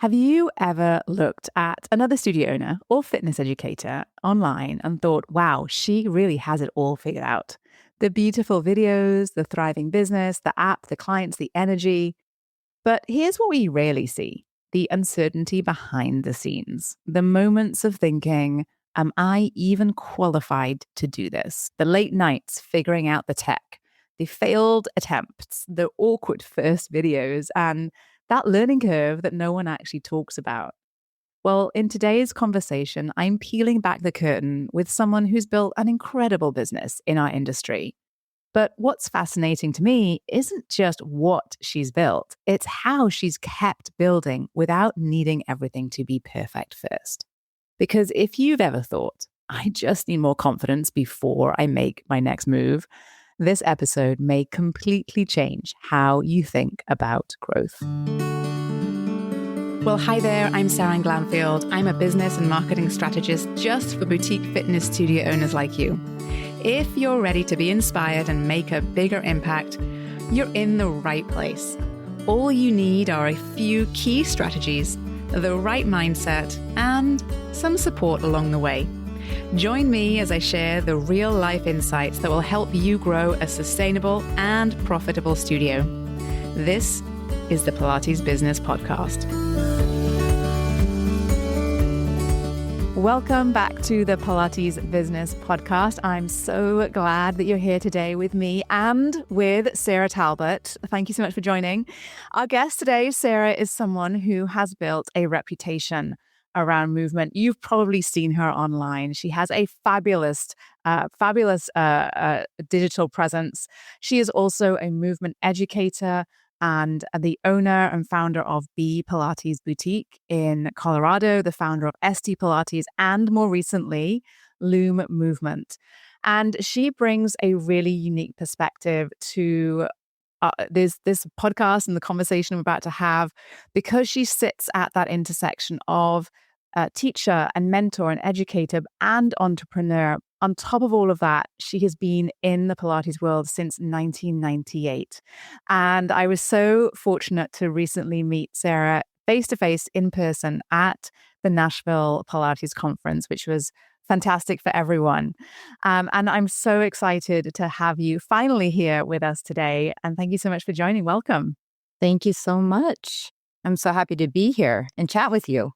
Have you ever looked at another studio owner or fitness educator online and thought, wow, she really has it all figured out? The beautiful videos, the thriving business, the app, the clients, the energy. But here's what we rarely see: the uncertainty behind the scenes, the moments of thinking, am I even qualified to do this? The late nights figuring out the tech, the failed attempts, the awkward first videos, and that learning curve that no one actually talks about. Well, in today's conversation, I'm peeling back the curtain with someone who's built an incredible business in our industry. But what's fascinating to me isn't just what she's built, it's how she's kept building without needing everything to be perfect first. Because if you've ever thought, I just need more confidence before I make my next move, this episode may completely change how you think about growth. Well, hi there, I'm Seran Glanfield. I'm a business and marketing strategist just for boutique fitness studio owners like you. If you're ready to be inspired and make a bigger impact, you're in the right place. All you need are a few key strategies, the right mindset, and some support along the way. Join me as I share the real-life insights that will help you grow a sustainable and profitable studio. This is the Pilates Business Podcast. Welcome back to the Pilates Business Podcast. I'm so glad that you're here today with me and with Sara Talbert. Thank you so much for joining. Our guest today, Sara, is someone who has built a reputation around movement. You've probably seen her online. She has a fabulous digital presence. She is also a movement educator and the owner and founder of B Pilates Boutique in Colorado, the founder of ST Pilates, and more recently, Lume Movement. And she brings a really unique perspective to this podcast and the conversation I'm about to have, because she sits at that intersection of teacher and mentor and educator and entrepreneur. On top of all of that, she has been in the Pilates world since 1998. And I was so fortunate to recently meet Sara face-to-face in person at the Nashville Pilates conference, which was fantastic for everyone. And I'm so excited to have you finally here with us today. And thank you so much for joining. Welcome. Thank you so much. I'm so happy to be here and chat with you.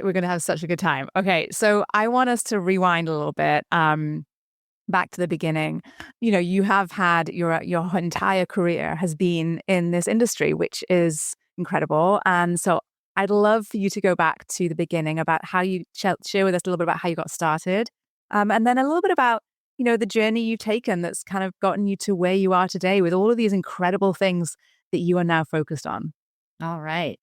We're going to have such a good time. Okay, so I want us to rewind a little bit back to the beginning. You know, you have had your entire career has been in this industry, which is incredible. And so I'd love for you to go back to the beginning about how you share with us a little bit about how you got started, and then a little bit about, you know, the journey you've taken that's kind of gotten you to where you are today with all of these incredible things that you are now focused on. All right.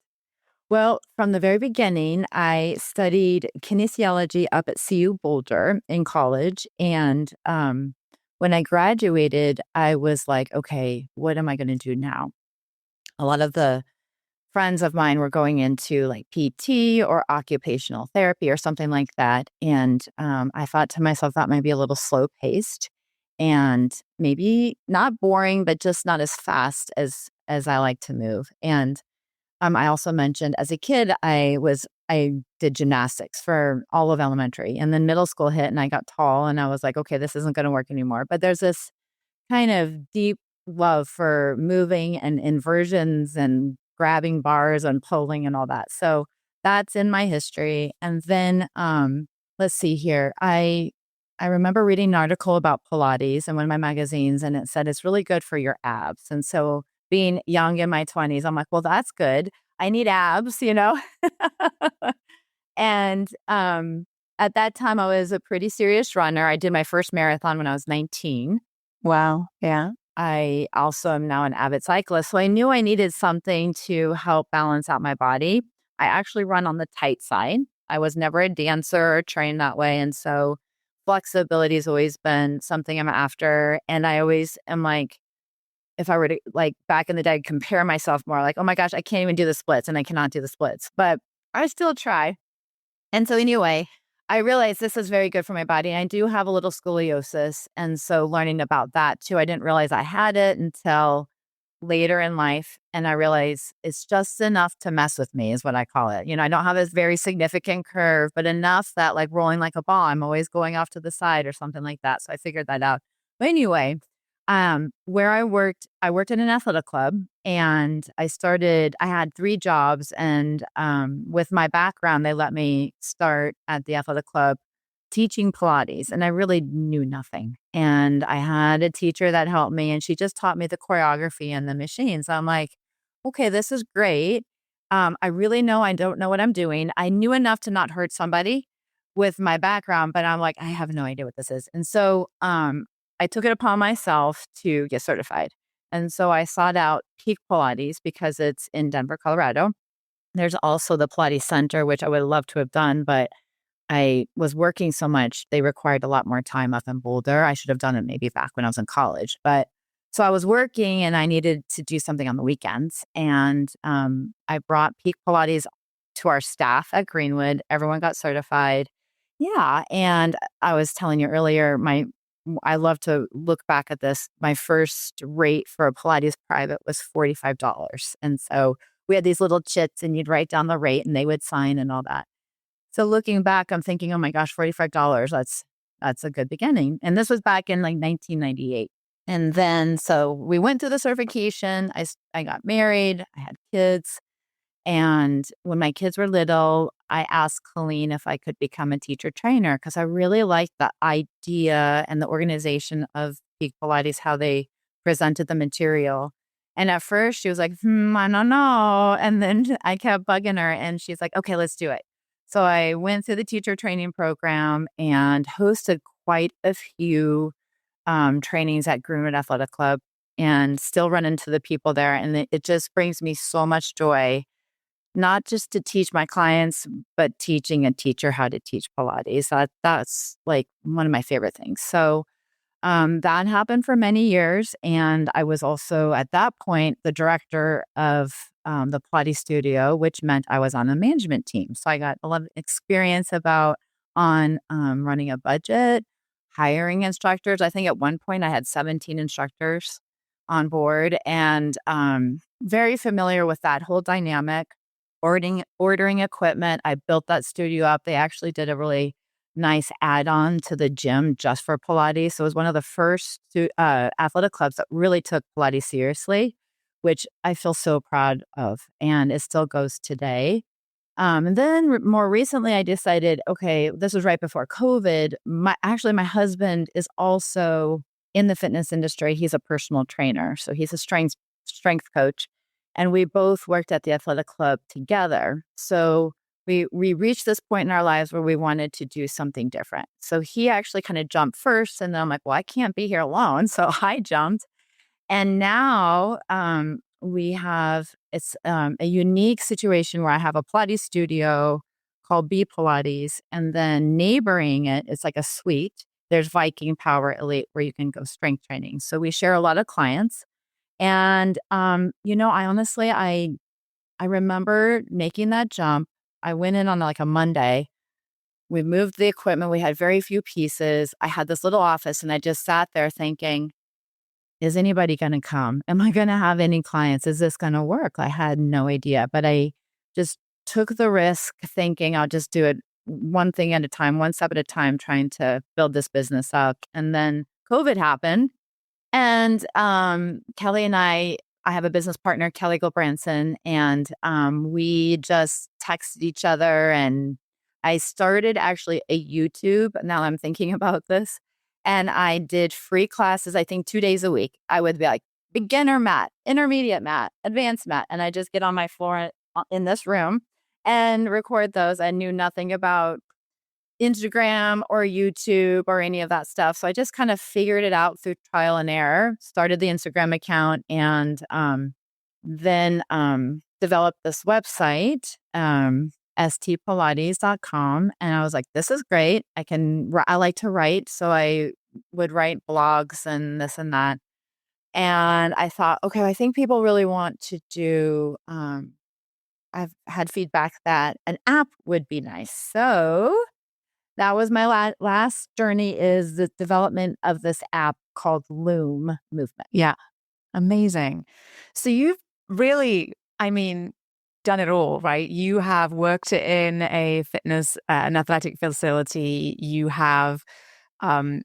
Well, from the very beginning, I studied kinesiology up at CU Boulder in college. And when I graduated, I was like, okay, what am I going to do now? A lot of the friends of mine were going into like PT or occupational therapy or something like that. And I thought to myself, that might be a little slow paced and maybe not boring, but just not as fast as I like to move. And I also mentioned as a kid, I did gymnastics for all of elementary, and then middle school hit and I got tall and I was like, okay, this isn't going to work anymore. But there's this kind of deep love for moving and inversions and grabbing bars and pulling and all that. So that's in my history. And then let's see here. I remember reading an article about Pilates in one of my magazines, and it said it's really good for your abs. And so being young in my 20s, I'm like, well, that's good. I need abs, you know? And at that time, I was a pretty serious runner. I did my first marathon when I was 19. Wow. Yeah. I also am now an avid cyclist. So I knew I needed something to help balance out my body. I actually run on the tight side. I was never a dancer or trained that way. And so flexibility has always been something I'm after. And I always am like, if I were to, like, back in the day, compare myself more, like, oh my gosh, I can't even do the splits and I cannot do the splits, but I still try. And so anyway, I realized this is very good for my body. I do have a little scoliosis. And so learning about that too, I didn't realize I had it until later in life, and I realize it's just enough to mess with me is what I call it. I don't have this very significant curve, but enough that like rolling like a ball, I'm always going off to the side or something like that. So I figured that out. But anyway, where I worked in an athletic club, and I had 3 jobs, and with my background, they let me start at the athletic club teaching Pilates, and I really knew nothing. And I had a teacher that helped me, and she just taught me the choreography and the machines. I'm like, okay, this is great. I really know I don't know what I'm doing. I knew enough to not hurt somebody with my background, but I'm like, I have no idea what this is. And so I took it upon myself to get certified. And so I sought out Peak Pilates because it's in Denver, Colorado. There's also the Pilates Center, which I would love to have done, but I was working so much, they required a lot more time up in Boulder. I should have done it maybe back when I was in college. But so I was working and I needed to do something on the weekends. And I brought Peak Pilates to our staff at Greenwood. Everyone got certified. Yeah. And I was telling you earlier, I love to look back at this. My first rate for a Pilates private was $45. And so we had these little chits, and you'd write down the rate and they would sign and all that. So looking back, I'm thinking, oh my gosh, $45. That's a good beginning. And this was back in like 1998. And then so we went through the certification. I got married. I had kids. And when my kids were little, I asked Colleen if I could become a teacher trainer because I really liked the idea and the organization of Peak Pilates, how they presented the material. And at first she was like, I don't know. And then I kept bugging her and she's like, okay, let's do it. So I went through the teacher training program and hosted quite a few trainings at Greenwood Athletic Club and still run into the people there. And it just brings me so much joy, not just to teach my clients, but teaching a teacher how to teach Pilates. That's like one of my favorite things. So that happened for many years. And I was also at that point the director of the Pilates studio, which meant I was on a management team. So I got a lot of experience on running a budget, hiring instructors. I think at one point I had 17 instructors on board, and very familiar with that whole dynamic. Ordering equipment. I built that studio up. They actually did a really nice add-on to the gym just for Pilates. So it was one of the first athletic clubs that really took Pilates seriously, which I feel so proud of. And it still goes today. And then more recently, I decided, okay, this was right before COVID. My husband is also in the fitness industry. He's a personal trainer. So he's a strength coach. And we both worked at the athletic club together. So we reached this point in our lives where we wanted to do something different. So he actually kind of jumped first. And then I'm like, well, I can't be here alone. So I jumped. And now it's a unique situation where I have a Pilates studio called B Pilates. And then neighboring it, it's like a suite. There's Viking Power Elite where you can go strength training. So we share a lot of clients. And, I remember making that jump. I went in on like a Monday. We moved the equipment. We had very few pieces. I had this little office and I just sat there thinking, is anybody going to come? Am I going to have any clients? Is this going to work? I had no idea, but I just took the risk thinking I'll just do it one thing at a time, one step at a time, trying to build this business up. And then COVID happened. And Kelly and I have a business partner, Kelly Gilbranson, and we just texted each other. And I started actually a YouTube. Now I'm thinking about this. And I did free classes, I think 2 days a week. I would be like beginner mat, intermediate mat, advanced mat. And I just get on my floor in this room and record those. I knew nothing about Instagram or YouTube or any of that stuff. So I just kind of figured it out through trial and error, started the Instagram account, and then developed this website, stpilates.com. And I was like, this is great. I like to write. So I would write blogs and this and that. And I thought, okay, I think people really want to do, I've had feedback that an app would be nice. So that was my last journey, is the development of this app called Lume Movement. Yeah. Amazing. So you've really, done it all, right? You have worked in a fitness, an athletic facility. You have um,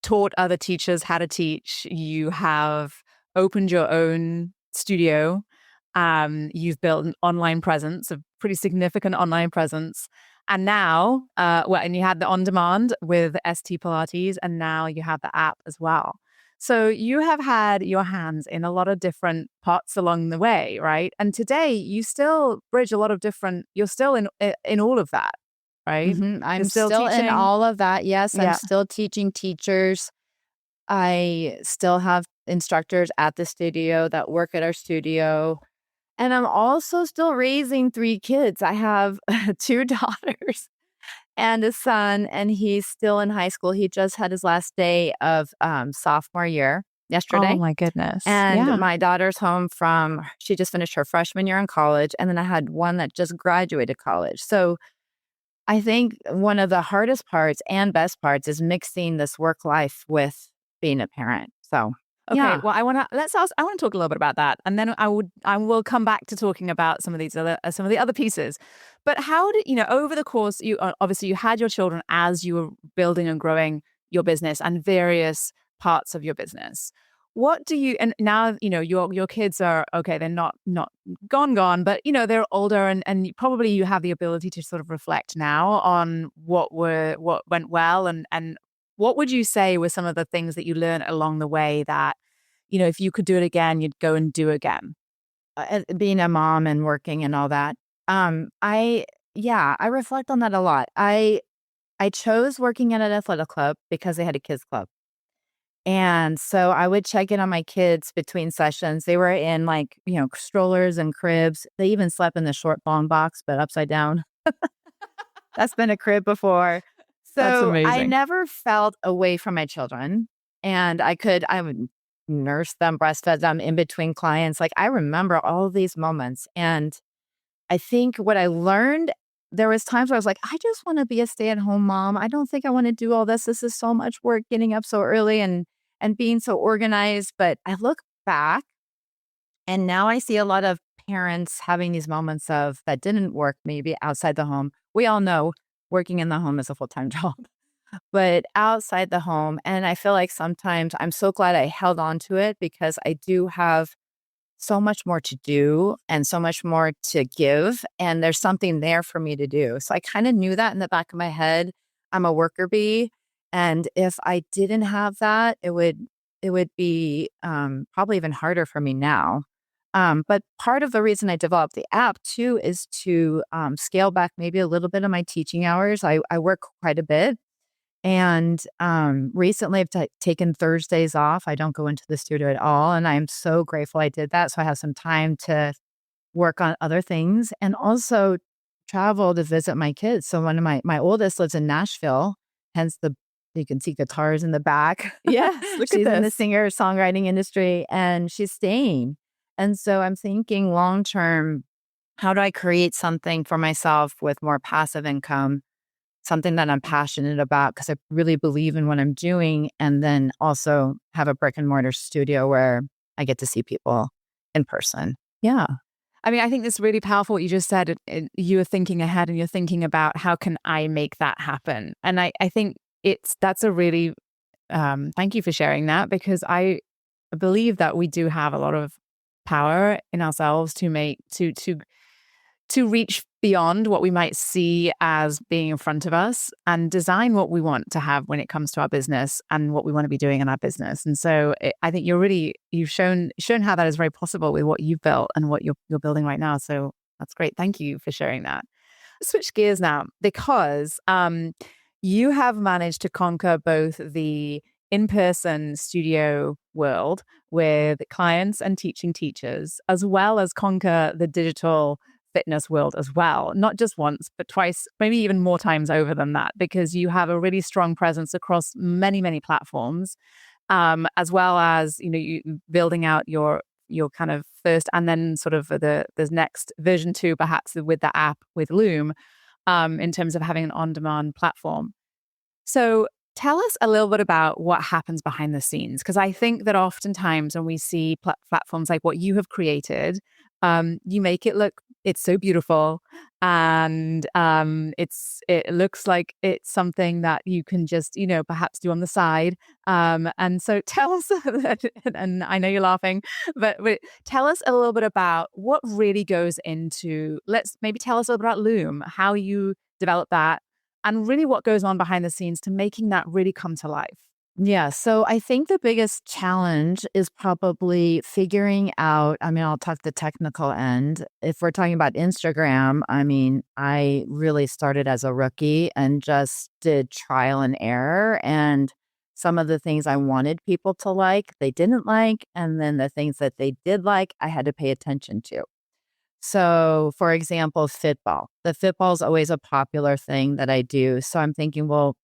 taught other teachers how to teach. You have opened your own studio. You've built an online presence, a pretty significant online presence. And now, and you had the on demand with ST Pilates, and now you have the app as well. So you have had your hands in a lot of different parts along the way, right? And today you still bridge a lot of different, you're still in all of that, right? You're I'm still still in teaching. all of that. Yes, I'm Yeah. still teaching teachers. I still have instructors at the studio that work at our studio. And I'm also still raising 3 kids. I have 2 daughters and a son, and he's still in high school. He just had his last day of sophomore year Oh yesterday. my goodness. And Yeah. my daughter's home she just finished her freshman year in college. And then I had one that just graduated college. So I think one of the hardest parts and best parts is mixing this work life with being a parent. So, Okay, yeah. well, I want to talk a little bit about that, and then I will come back to talking about some of these other some of the other pieces. But how did over the course, you obviously you had your children as you were building and growing your business and various parts of your business. What do you and now your kids are okay, they're not gone, but they're older, and probably you have the ability to sort of reflect now on what went well, and what would you say were some of the things that you learned along the way that, if you could do it again, you'd go and do again? Being a mom and working and all that. I reflect on that a lot. I chose working at an athletic club because they had a kids club. And so I would check in on my kids between sessions. They were in strollers and cribs. They even slept in the short long box, but upside down. That's been a crib before. That's So I amazing. never felt away from my children. And I would nurse them, breastfed them in between clients. Like I remember all of these moments. And I think what I learned, there was times where I was like, I just want to be a stay-at-home mom. I don't think I want to do all this. This is so much work getting up so early and being so organized. But I look back and now I see a lot of parents having these moments of that didn't work maybe outside the home. We all know working in the home is a full-time job, but outside the home. And I feel like sometimes I'm so glad I held on to it because I do have so much more to do and so much more to give. And there's something there for me to do. So I kind of knew that in the back of my head. I'm a worker bee. And if I didn't have that, it would be probably even harder for me now. But part of the reason I developed the app too is to scale back maybe a little bit of my teaching hours. I work quite a bit. And recently I've taken Thursdays off. I don't go into the studio at all. And I'm so grateful I did that. So I have some time to work on other things and also travel to visit my kids. So one of my oldest lives in Nashville, hence you can see guitars in the back. Yes, look at She's in the this. singer-songwriting industry and she's staying. And so I'm thinking long term, how do I create something for myself with more passive income, something that I'm passionate about because I really believe in what I'm doing, and then also have a brick and mortar studio where I get to see people in person. Yeah. I think it's really powerful what you just said. You're thinking ahead and you're thinking about how can I make that happen? And I think that's a really, thank you for sharing that because I believe that we do have a lot of power in ourselves to make, to reach beyond what we might see as being in front of us and design what we want to have when it comes to our business and what we want to be doing in our business. And so I think you've shown how that is very possible with what you've built and what you're building right now. So that's great. Thank you for sharing that. Switch gears now because you have managed to conquer both the in-person studio world with clients and teaching teachers, as well as conquer the digital fitness world as well, not just once, but twice, maybe even more times over than that, because you have a really strong presence across many, many platforms, as well as you building out your kind of first and then sort of the next version 2, perhaps with the app with Lume, in terms of having an on-demand platform. So Tell us a little bit about what happens behind the scenes, because I think that oftentimes when we see platforms like what you have created, you make it look it's so beautiful, and it looks like it's something that you can just perhaps do on the side. And so tell us, and I know you're laughing, but tell us a little bit about what really goes into. Let's maybe tell us a little bit about Lume, how you develop that, and really what goes on behind the scenes to making that really come to life. Yeah. So I think the biggest challenge is probably figuring out. I mean, I'll talk the technical end. If we're talking about Instagram, I mean, I really started as a rookie and just did trial and error. And some of the things I wanted people to like, they didn't like. And then the things that they did like, I had to pay attention to. So, for example, Fitball. The Fitball is always a popular thing that I do. So I'm thinking, well,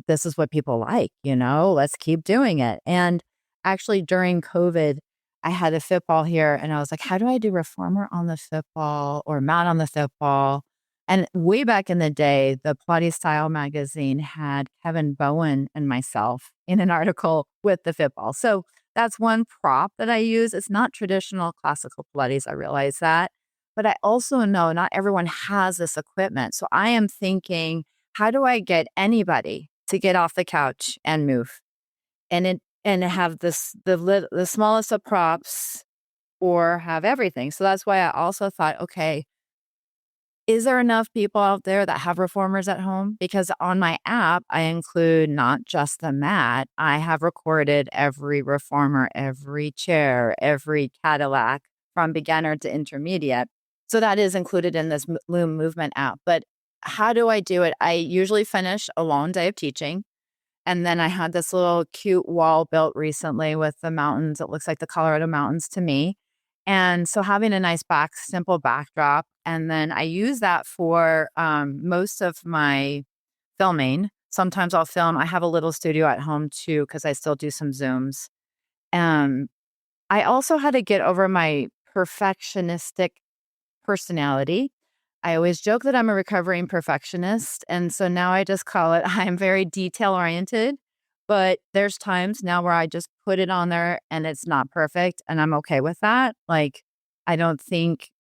this is what people like, let's keep doing it. And actually during COVID, I had a football here and I was like, how do I do reformer on the football or mat on the football? And way back in the day, the Pilates Style magazine had Kevin Bowen and myself in an article with the football. So that's one prop that I use. It's not traditional classical Pilates. I realize that. But I also know not everyone has this equipment. So I am thinking, how do I get anybody to get off the couch and move and have the smallest of props or have everything? So that's why I also thought, okay, is there enough people out there that have reformers at home? Because on my app, I include not just the mat. I have recorded every reformer, every chair, every Cadillac from beginner to intermediate. So that is included in this Lume movement app. But how do I do it? I usually finish a long day of teaching. And then I had this little cute wall built recently with the mountains. It looks like the Colorado mountains to me. And so having a nice simple backdrop. And then I use that for most of my filming. Sometimes I'll film. I have a little studio at home too, because I still do some Zooms. I also had to get over my perfectionistic personality. I always joke that I'm a recovering perfectionist. And so now I just call it, I'm very detail oriented, but there's times now where I just put it on there and it's not perfect. And I'm okay with that. Like, I think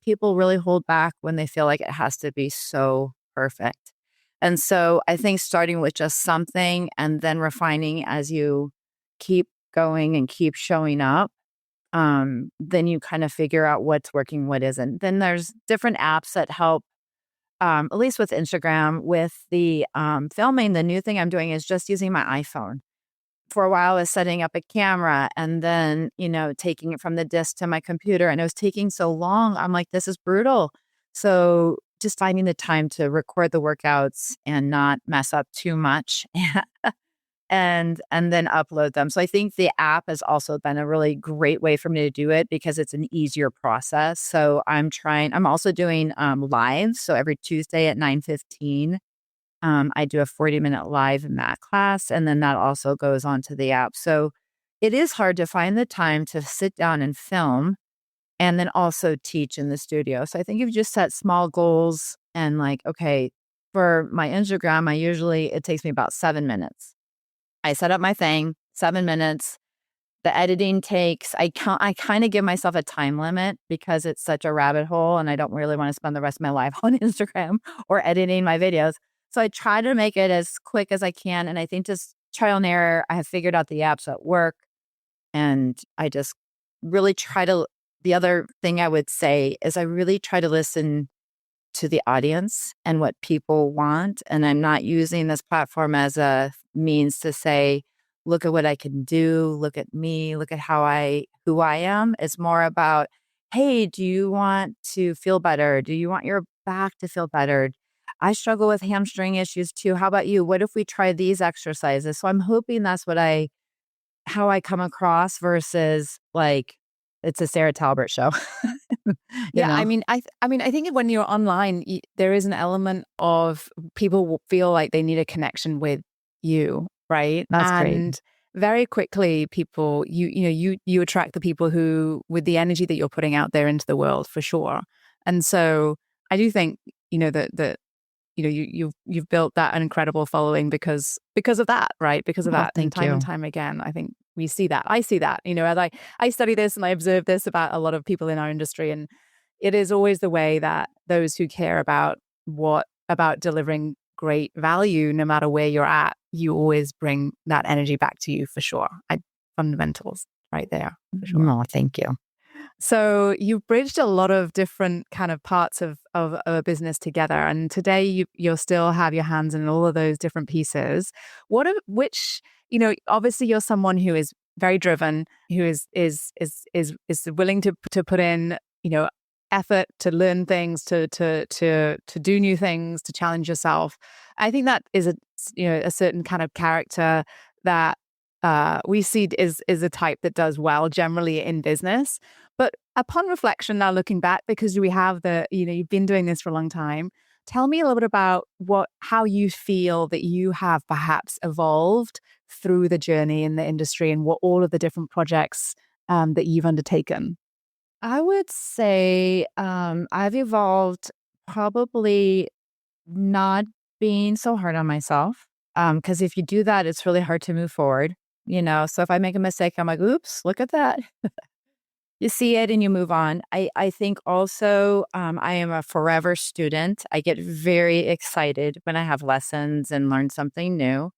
people really hold back when they feel like it has to be so perfect. And so I think starting with just something and then refining as you keep going and keep showing up, then you kind of figure out what's working, what isn't. Then there's different apps that help, at least with Instagram, with the filming. The new thing I'm doing is just using my iPhone. For a while, I was setting up a camera and then, taking it from the disk to my computer. And it was taking so long. I'm like, this is brutal. So just finding the time to record the workouts and not mess up too much and then upload them. So I think the app has also been a really great way for me to do it because it's an easier process. So I'm also doing live. So every Tuesday at 9:15, I do a 40-minute live mat class, and then that also goes onto the app. So it is hard to find the time to sit down and film and then also teach in the studio. So I think if you just set small goals and like, okay, for my Instagram, it takes me about 7 minutes. I set up my thing, 7 minutes. The editing takes, I kind of give myself a time limit because it's such a rabbit hole and I don't really want to spend the rest of my life on Instagram or editing my videos. So I try to make it as quick as I can. And I think just trial and error, I have figured out the apps that work. And I just really the other thing I would say is I really try to listen to the audience and what people want. And I'm not using this platform as a means to say, look at what I can do, look at me, look at who I am. It's more about, hey, do you want to feel better? Do you want your back to feel better? I struggle with hamstring issues too. How about you? What if we try these exercises? So I'm hoping that's how I come across versus like it's a Sara Talbert show. Yeah, I think when you're online, there is an element of people will feel like they need a connection with you, right? That's And great. very quickly, people you attract the people who with the energy that you're putting out there into the world for sure. And so I do think that you've built that incredible following because of that, right? Because of that. Thank And you. time again, I think we see that. I see that, as I study this and I observe this about a lot of people in our industry. And it is always the way that those who care about delivering great value, no matter where you're at, you always bring that energy back to you for sure. Fundamentals right there for sure. No, thank you. So you've bridged a lot of different kind of parts of a business together. And today you'll still have your hands in all of those different pieces. Obviously you're someone who is very driven, who is willing to put in, effort to learn things, to do new things, to challenge yourself. I think that is a certain kind of character that we see is a type that does well generally in business. But upon reflection, now looking back, because we have you've been doing this for a long time, tell me a little bit about how you feel that you have perhaps evolved through the journey in the industry and what all of the different projects that you've undertaken. I would say I've evolved probably not being so hard on myself. Because if you do that, it's really hard to move forward. So if I make a mistake, I'm like, oops, look at that. You see it and you move on. I think also I am a forever student. I get very excited when I have lessons and learn something new.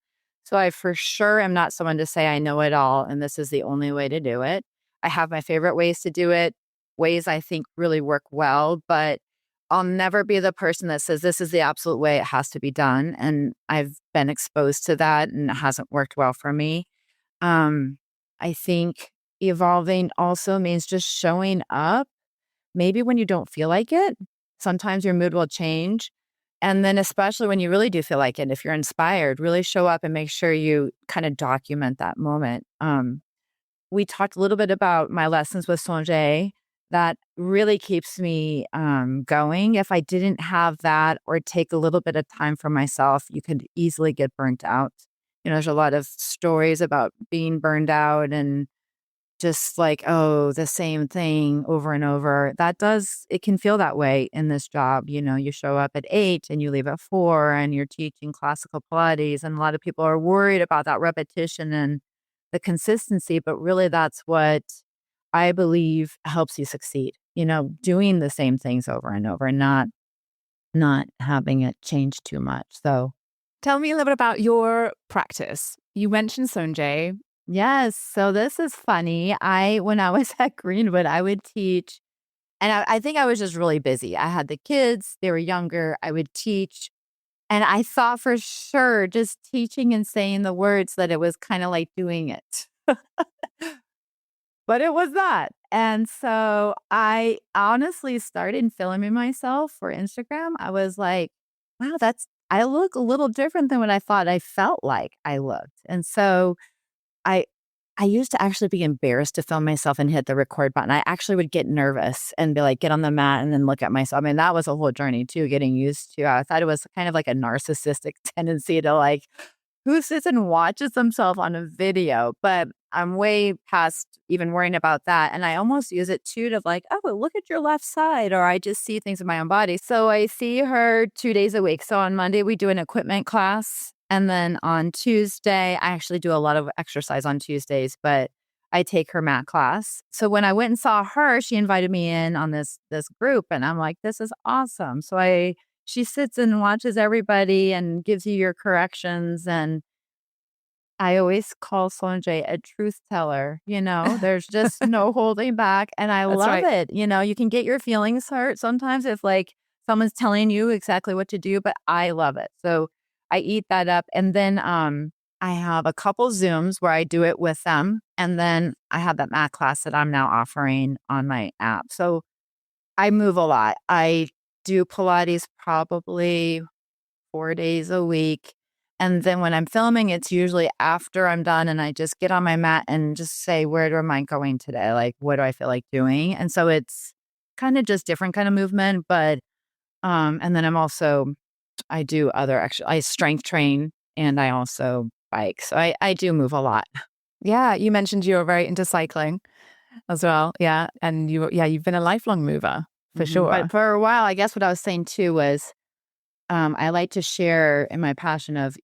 So I for sure am not someone to say I know it all and this is the only way to do it. I have my favorite ways to do it, ways I think really work well, but I'll never be the person that says this is the absolute way it has to be done. And I've been exposed to that and it hasn't worked well for me. I think evolving also means just showing up, maybe when you don't feel like it. Sometimes your mood will change. And then especially when you really do feel like it, if you're inspired, really show up and make sure you kind of document that moment. We talked a little bit about my lessons with Sonjay. That really keeps me going. If I didn't have that or take a little bit of time for myself, you could easily get burnt out. There's a lot of stories about being burned out and just like, oh, the same thing over and over. It can feel that way in this job. You show up at 8 and you leave at 4 and you're teaching classical Pilates. And a lot of people are worried about that repetition and the consistency, but really that's what I believe helps you succeed, doing the same things over and over and not having it change too much. So tell me a little bit about your practice. You mentioned Sonjay. Yes. So this is funny. When I was at Greenwood, I would teach, and I think I was just really busy. I had the kids, they were younger. I would teach. And I thought for sure just teaching and saying the words that it was kind of like doing it. But it was not. And so I honestly started filming myself for Instagram. I was like, wow, I look a little different than what I thought I felt like I looked. And so I used to actually be embarrassed to film myself and hit the record button. I actually would get nervous and be like, get on the mat and then look at myself. I mean, that was a whole journey too, getting used to. I thought it was kind of like a narcissistic tendency to like, who sits and watches themselves on a video? But I'm way past even worrying about that. And I almost use it too to like, oh, look at your left side. Or I just see things in my own body. So I see her 2 days a week. So on Monday, we do an equipment class. And then on Tuesday, I actually do a lot of exercise on Tuesdays, but I take her mat class. So when I went and saw her, she invited me in on this group. And I'm like, this is awesome. So she sits and watches everybody and gives you your corrections. And I always call Sonjay a truth teller. There's just no holding back. And I love it. You can get your feelings hurt sometimes if like someone's telling you exactly what to do, but I love it. So I eat that up. And then I have a couple Zooms where I do it with them. And then I have that mat class that I'm now offering on my app. So I move a lot. I do Pilates probably 4 days a week. And then when I'm filming, it's usually after I'm done and I just get on my mat and just say, where am I going today? Like, what do I feel like doing? And so it's kind of just different kind of movement. But, and then I do other I strength train and I also bike. So I do move a lot. Yeah. You mentioned you were very into cycling as well. Yeah. And you've been a lifelong mover for sure. But for a while, I guess what I was saying too was I like to share in my passion of,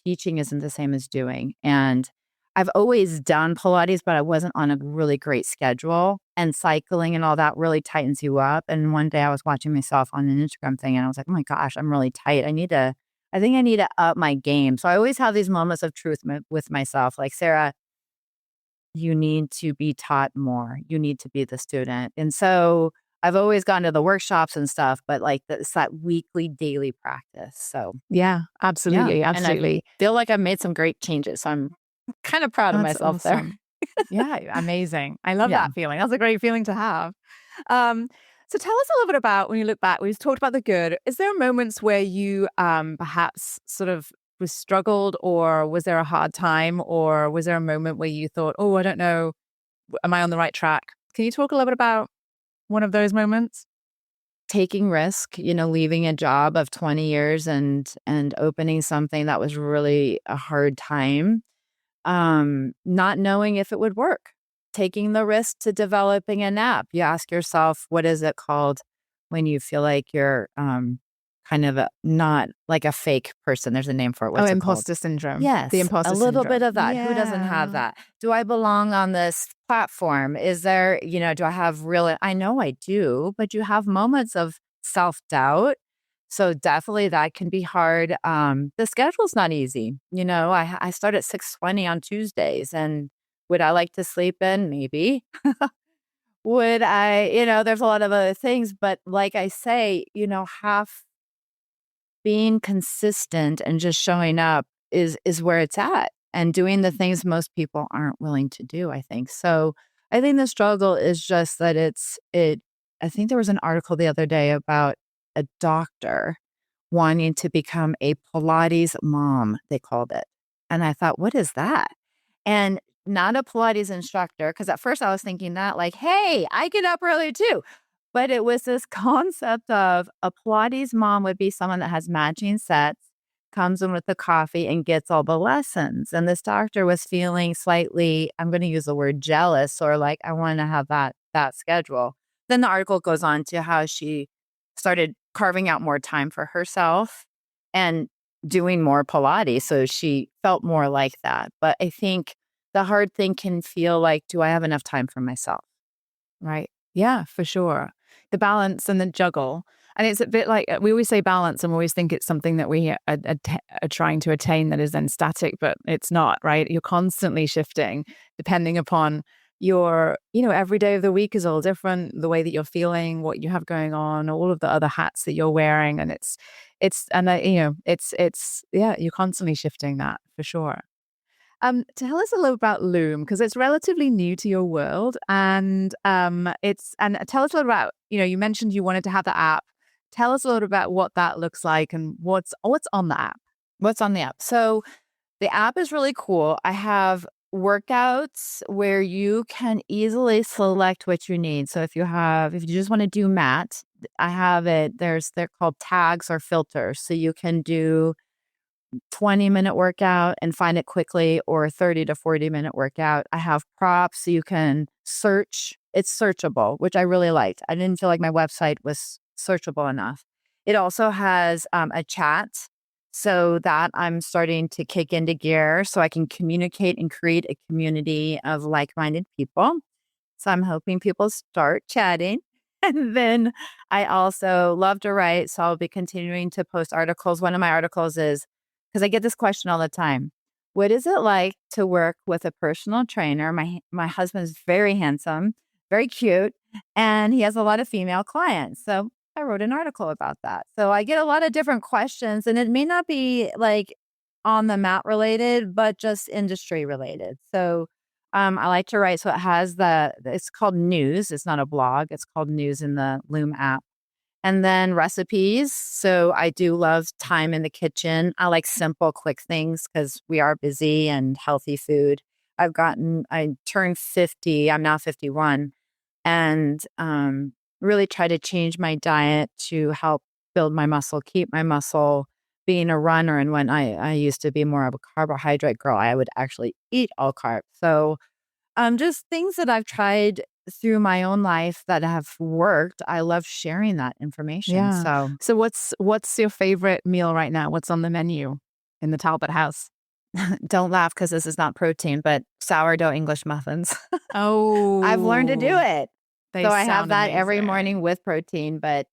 teaching isn't the same as doing. And I've always done Pilates, but I wasn't on a really great schedule. And cycling and all that really tightens you up. And one day I was watching myself on an Instagram thing and I was like, oh my gosh, I'm really tight. I think I need to up my game. So I always have these moments of truth with myself. Like, Sarah, you need to be taught more. You need to be the student. And so I've always gone to the workshops and stuff, but like it's that weekly, daily practice. So Yeah, absolutely. and I Absolutely. feel like I've made some great changes. So I'm kind of proud of That's myself there. awesome. Yeah, amazing. I love Yeah. that feeling. That's a great feeling to have. Um, so tell us a little bit about when you look back, we've talked about the good. Is there moments where you perhaps sort of was struggled, or was there a hard time, or was there a moment where you thought, oh, I don't know, am I on the right track? Can you talk a little bit about one of those moments? Taking risk, leaving a job of 20 years and opening something that was really a hard time. Not knowing if it would work, taking the risk to developing an app. You ask yourself, what is it called when you feel like you're kind of not like a fake person? There's a name for it. What's it called? Imposter syndrome. Yes, The imposter a little syndrome. bit of that. Who doesn't have Yeah. that? Do I belong on this platform? Is there, do I have real? I know I do, but you have moments of self-doubt. So definitely that can be hard. The schedule's not easy. I start at 6:20 on Tuesdays, and would I like to sleep in? Maybe. Would I, there's a lot of other things, but like I say, half being consistent and just showing up is where it's at, and doing the things most people aren't willing to do, I think. So I think the struggle is just that I think there was an article the other day about a doctor wanting to become a Pilates mom, they called it. And I thought, what is that? And not a Pilates instructor, because at first I was thinking that, like, hey, I get up early too. But it was this concept of a Pilates mom would be someone that has matching sets, comes in with the coffee, and gets all the lessons. And this doctor was feeling slightly, I'm going to use the word jealous, or like, I want to have that schedule. Then the article goes on to how she started carving out more time for herself and doing more Pilates. So she felt more like that. But I think the hard thing can feel like, do I have enough time for myself? Right. Yeah, for sure. The balance and the juggle. And it's a bit like we always say balance, and we always think it's something that we are trying to attain that is then static, but it's not, right? You're constantly shifting depending upon your, every day of the week is all different. The way that you're feeling, what you have going on, all of the other hats that you're wearing. And yeah, you're constantly shifting that for sure. Tell us a little about Lume, because it's relatively new to your world, and tell us a little about, you mentioned you wanted to have the app. Tell us a little about what that looks like and what's on the app. What's on the app? So the app is really cool. I have workouts where you can easily select what you need. So if you just want to do mat, I have it. They're called tags or filters. So you can do 20-minute workout and find it quickly, or a 30 to 40-minute workout. I have props so you can search. It's searchable, which I really liked. I didn't feel like my website was searchable enough. It also has a chat, so that I'm starting to kick into gear so I can communicate and create a community of like-minded people. So I'm hoping people start chatting. And then I also love to write, so I'll be continuing to post articles. One of my articles is, because I get this question all the time, what is it like to work with a personal trainer? My husband's very handsome, very cute, and he has a lot of female clients. So I wrote an article about that. So I get a lot of different questions, and it may not be like on the mat related, but just industry related. So I like to write. So it's called news. It's not a blog. It's called news in the Lume app. And then recipes. So I do love time in the kitchen. I like simple, quick things because we are busy, and healthy food. I turned 50. I'm now 51, and really try to change my diet to help build my muscle, keep my muscle. Being a runner, and when I used to be more of a carbohydrate girl, I would actually eat all carbs. So just things that I've tried through my own life that have worked, I love sharing that information. Yeah. So what's your favorite meal right now? What's on the menu in the Talbot house? Don't laugh because this is not protein, but sourdough English muffins. Oh, I've learned to do it. they So I have sound that every amazing. morning with protein. But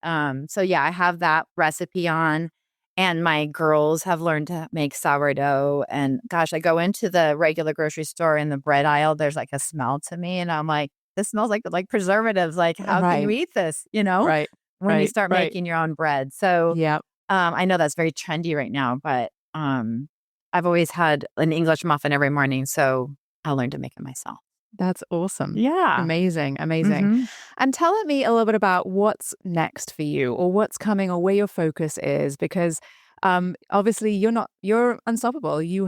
so yeah, I have that recipe on. And my girls have learned to make sourdough. And gosh, I go into the regular grocery store in the bread aisle. There's like a smell to me. And I'm like, this smells like preservatives. Like, how can you Right, eat this? You know, right, when you right, start right. making your own bread. So Yep. I know that's very trendy right now, but I've always had an English muffin every morning. So I learned to make it myself. That's awesome. Yeah. Amazing, amazing. Mm-hmm. And tell me a little bit about what's next for you or what's coming or where your focus is because obviously you're unstoppable. You're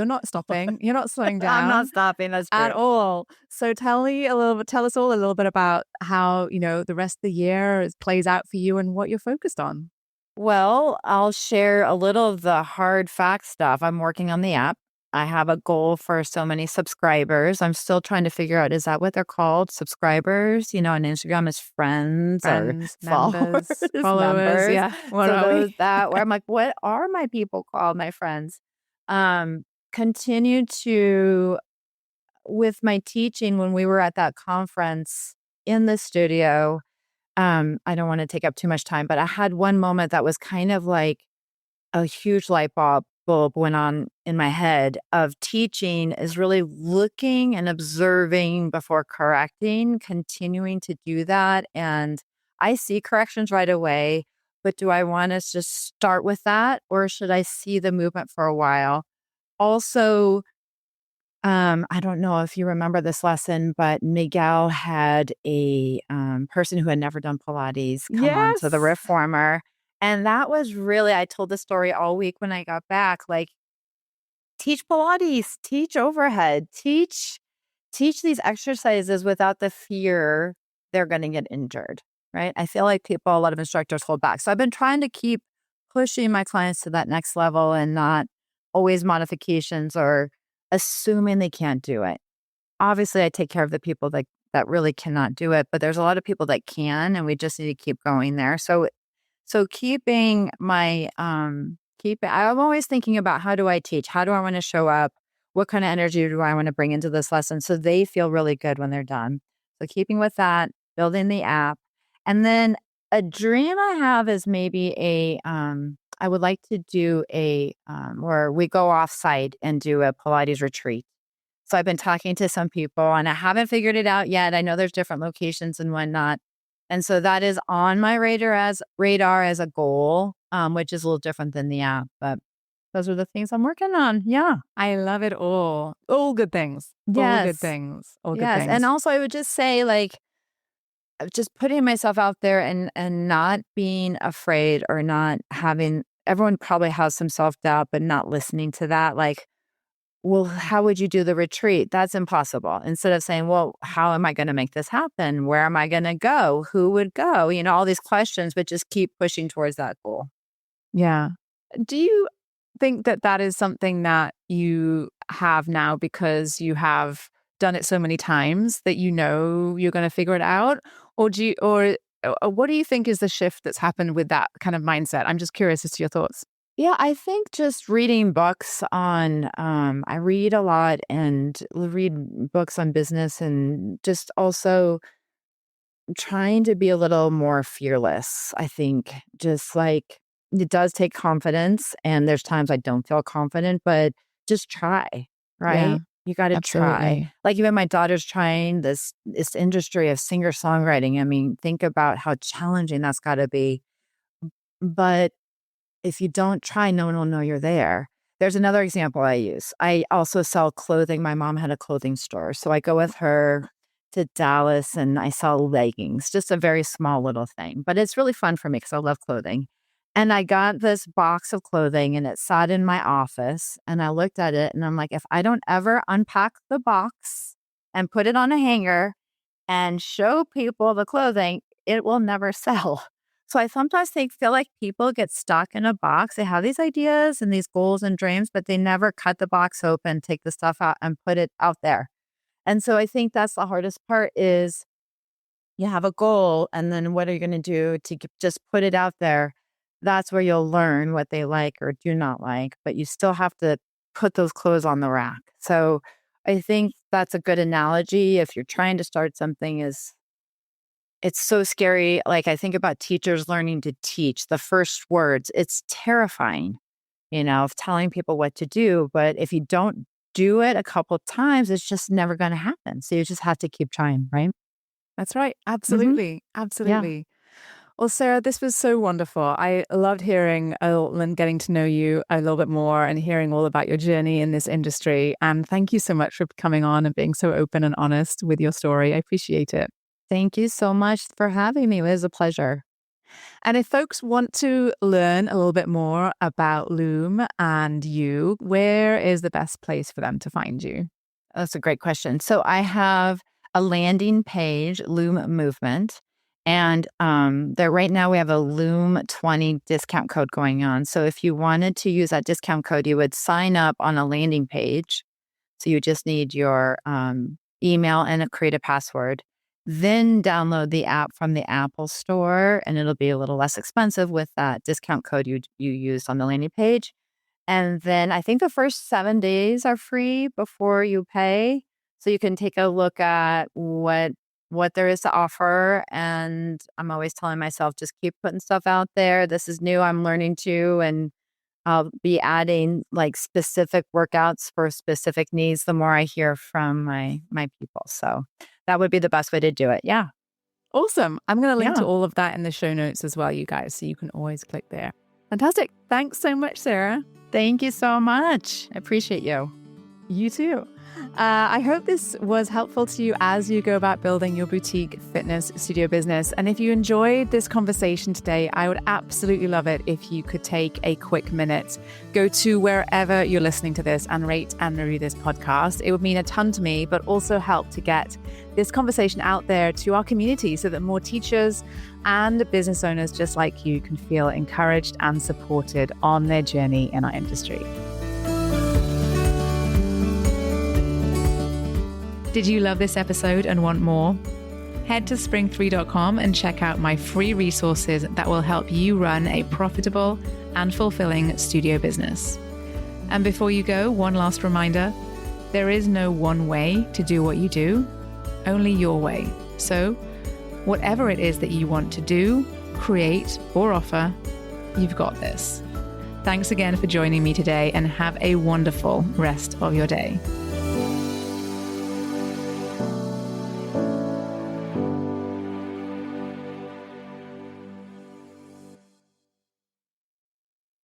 not stopping. You're not slowing I'm not down stopping. That's at true. all. So tell us all a little bit about how, the rest of the year plays out for you and what you're focused on. Well, I'll share a little of the hard fact stuff. I'm working on the app. I have a goal for so many subscribers. I'm still trying to figure out, is that what they're called? Subscribers? On Instagram is friends or Friends, followers, members, followers, members. yeah. What So are those we? that where I'm like, what are my people called? My friends. Continue to with my teaching when we were at that conference in the studio. I don't want to take up too much time, but I had one moment that was kind of like a huge light bulb went on in my head of teaching is really looking and observing before correcting, continuing to do that. And I see corrections right away, but do I want to just start with that or should I see the movement for a while? Also, I don't know if you remember this lesson, but Miguel had a person who had never done Pilates come on to the Yes. reformer. And that was really, I told the story all week when I got back, like teach Pilates, teach overhead, teach these exercises without the fear they're going to get injured, right? I feel like a lot of instructors hold back. So I've been trying to keep pushing my clients to that next level and not always modifications or assuming they can't do it. Obviously, I take care of the people that really cannot do it, but there's a lot of people that can, and we just need to keep going there. So keeping my I'm always thinking about how do I teach? How do I want to show up? What kind of energy do I want to bring into this lesson so they feel really good when they're done? So keeping with that, building the app. And then a dream I have is maybe I would like to do where we go off site and do a Pilates retreat. So I've been talking to some people and I haven't figured it out yet. I know there's different locations and whatnot. And so that is on my radar as a goal, which is a little different than the app. But those are the things I'm working on. Yeah. I love it all. All good things. All good Yes. things. All good Yes. And things. also I would just say just putting myself out there and not being afraid or not having everyone probably has some self-doubt, but not listening to that. Like, well, how would you do the retreat? That's impossible. Instead of saying, well, how am I going to make this happen? Where am I going to go? Who would go? All these questions, but just keep pushing towards that goal. Yeah. Do you think that that is something that you have now because you have done it so many times that you're going to figure it out? Or what do you think is the shift that's happened with that kind of mindset? I'm just curious as to your thoughts. Yeah, I think just reading books on, I read a lot and read books on business and just also trying to be a little more fearless. I think just like it does take confidence and there's times I don't feel confident, but just try, Yeah, right? You got to try. absolutely. Like even my daughter's trying this industry of singer-songwriting. I mean, think about how challenging that's got to be. But if you don't try, no one will know you're there. There's another example I use. I also sell clothing. My mom had a clothing store. So I go with her to Dallas and I sell leggings, just a very small little thing. But it's really fun for me because I love clothing. And I got this box of clothing and it sat in my office. And I looked at it and I'm like, if I don't ever unpack the box and put it on a hanger and show people the clothing, it will never sell. So I sometimes feel like people get stuck in a box. They have these ideas and these goals and dreams, but they never cut the box open, take the stuff out and put it out there. And so I think that's the hardest part is you have a goal, and then what are you going to do to just put it out there? That's where you'll learn what they like or do not like, but you still have to put those clothes on the rack. So I think that's a good analogy. If you're trying to start something, it's so scary. Like I think about teachers learning to teach the first words. It's terrifying, of telling people what to do. But if you don't do it a couple of times, it's just never going to happen. So you just have to keep trying, right? That's right. Hmm. Absolutely. Yeah. Absolutely. Well, Sarah, this was so wonderful. I loved hearing and getting to know you a little bit more and hearing all about your journey in this industry. And thank you so much for coming on and being so open and honest with your story. I appreciate it. Thank you so much for having me. It was a pleasure. And if folks want to learn a little bit more about Lume and you, where is the best place for them to find you? That's a great question. So I have a landing page, Lume Movement. And there right now we have a Lume 20 discount code going on. So if you wanted to use that discount code, you would sign up on a landing page. So you just need your email and create a password. Then download the app from the Apple Store, and it'll be a little less expensive with that discount code you used on the landing page. And then I think the first 7 days are free before you pay. So you can take a look at what there is to offer. And I'm always telling myself, just keep putting stuff out there. This is new. I'm learning too. And I'll be adding like specific workouts for specific needs the more I hear from my people. So that would be the best way to do it. Yeah. Awesome. I'm going to link to Yeah. all of that in the show notes as well, you guys, so you can always click there. Fantastic. Thanks so much, Sarah. Thank you so much. I appreciate you. You too. I hope this was helpful to you as you go about building your boutique fitness studio business. And if you enjoyed this conversation today, I would absolutely love it if you could take a quick minute, go to wherever you're listening to this and rate and review this podcast. It would mean a ton to me, but also help to get this conversation out there to our community so that more teachers and business owners just like you can feel encouraged and supported on their journey in our industry. Did you love this episode and want more? Head to spring3.com and check out my free resources that will help you run a profitable and fulfilling studio business. And before you go, one last reminder, there is no one way to do what you do, only your way. So whatever it is that you want to do, create, or offer, you've got this. Thanks again for joining me today and have a wonderful rest of your day.